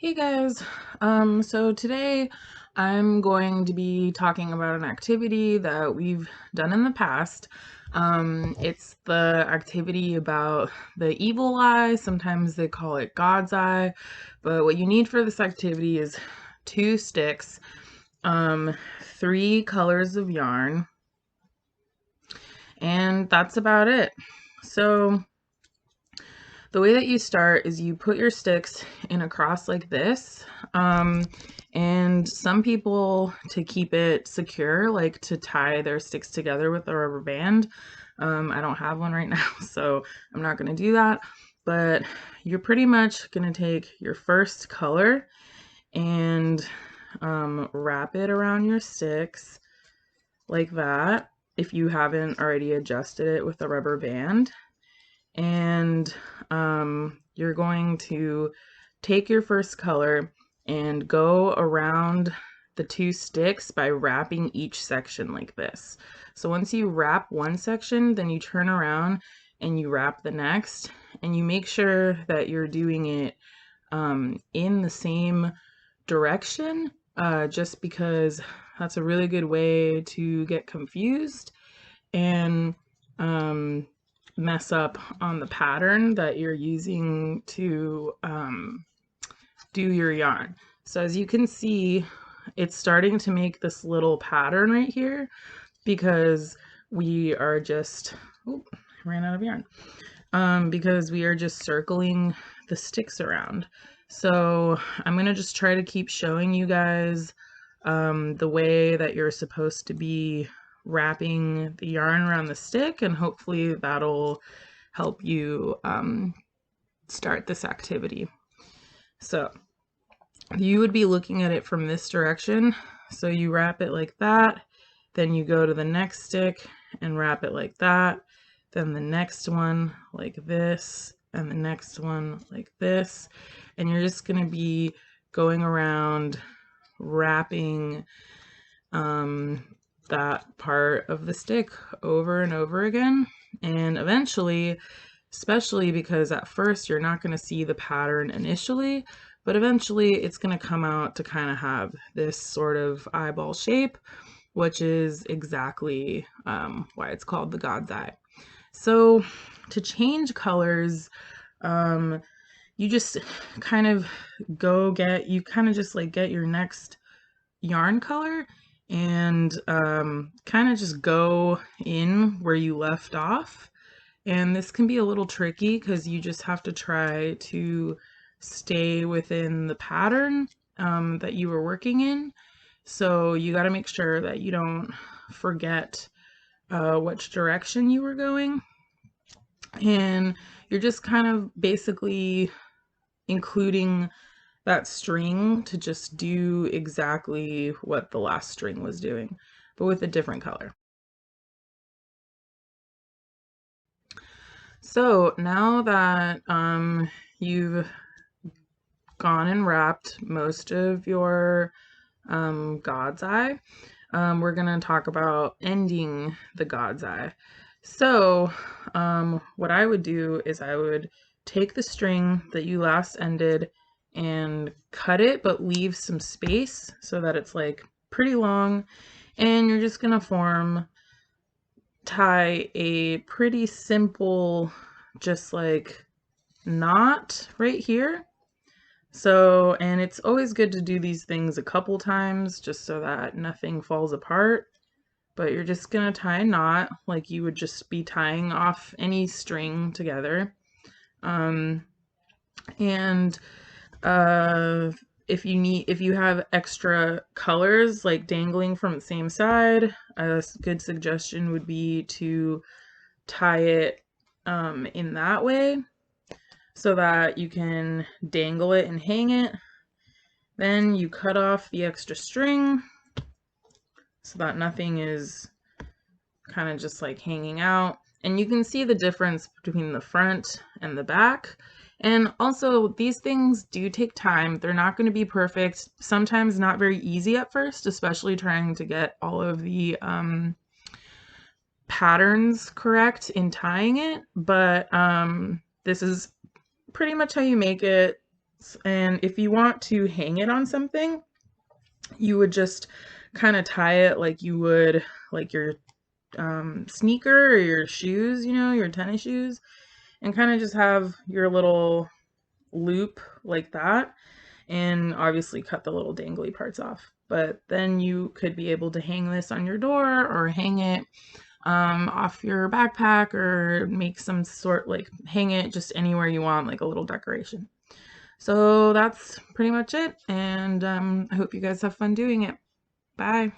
Hey guys, so today I'm going to be talking about an activity that we've done in the past. It's the activity about the evil eye. Sometimes they call it God's eye, but what you need for this activity is two sticks, three colors of yarn, and that's about it. So the way that you start is you put your sticks in a cross like this. And some people, to keep it secure, like to tie their sticks together with a rubber band. I don't have one right now, so I'm not going to do that. But you're pretty much going to take your first color and wrap it around your sticks like that, if you haven't already adjusted it with a rubber band. And you're going to take your first color and go around the two sticks by wrapping each section like this. So once you wrap one section, then you turn around and you wrap the next, and you make sure that you're doing it in the same direction, just because that's a really good way to get confused and mess up on the pattern that you're using to do your yarn. So as you can see, it's starting to make this little pattern right here because we are just, I ran out of yarn, because we are just circling the sticks around. So I'm gonna just try to keep showing you guys the way that you're supposed to be wrapping the yarn around the stick, and hopefully that'll help you start this activity. So you would be looking at it from this direction. So you wrap it like that, then you go to the next stick and wrap it like that, then the next one like this, and the next one like this, and you're just going to be going around wrapping that part of the stick over and over again. And eventually, especially because at first you're not going to see the pattern initially, but eventually it's going to come out to kind of have this sort of eyeball shape, which is exactly why it's called the God's eye. So to change colors, you just kind of get your next yarn color and kind of just go in where you left off. And this can be a little tricky because you just have to try to stay within the pattern that you were working in. So you got to make sure that you don't forget which direction you were going. And you're just kind of basically including that string to just do exactly what the last string was doing, but with a different color. So now that you've gone and wrapped most of your God's eye, we're going to talk about ending the God's eye. So what I would do is I would take the string that you last ended and cut it, but leave some space so that it's like pretty long, and you're just going to tie a pretty simple, just like knot right here. So, and it's always good to do these things a couple times just so that nothing falls apart. But you're just gonna tie a knot like you would just be tying off any string together. And if you have extra colors like dangling from the same side, a good suggestion would be to tie it in that way so that you can dangle it and hang it. Then you cut off the extra string so that nothing is kind of just like hanging out. And you can see the difference between the front and the back. And also, these things do take time. They're not going to be perfect. Sometimes not very easy at first, especially trying to get all of the patterns correct in tying it. But this is pretty much how you make it. And if you want to hang it on something, you would just kind of tie it like you would like your sneaker or your shoes, you know, your tennis shoes, and kind of just have your little loop like that, and obviously cut the little dangly parts off. But then you could be able to hang this on your door or hang it off your backpack, or make some sort, like hang it just anywhere you want, like a little decoration. So that's pretty much it, and I hope you guys have fun doing it. Bye.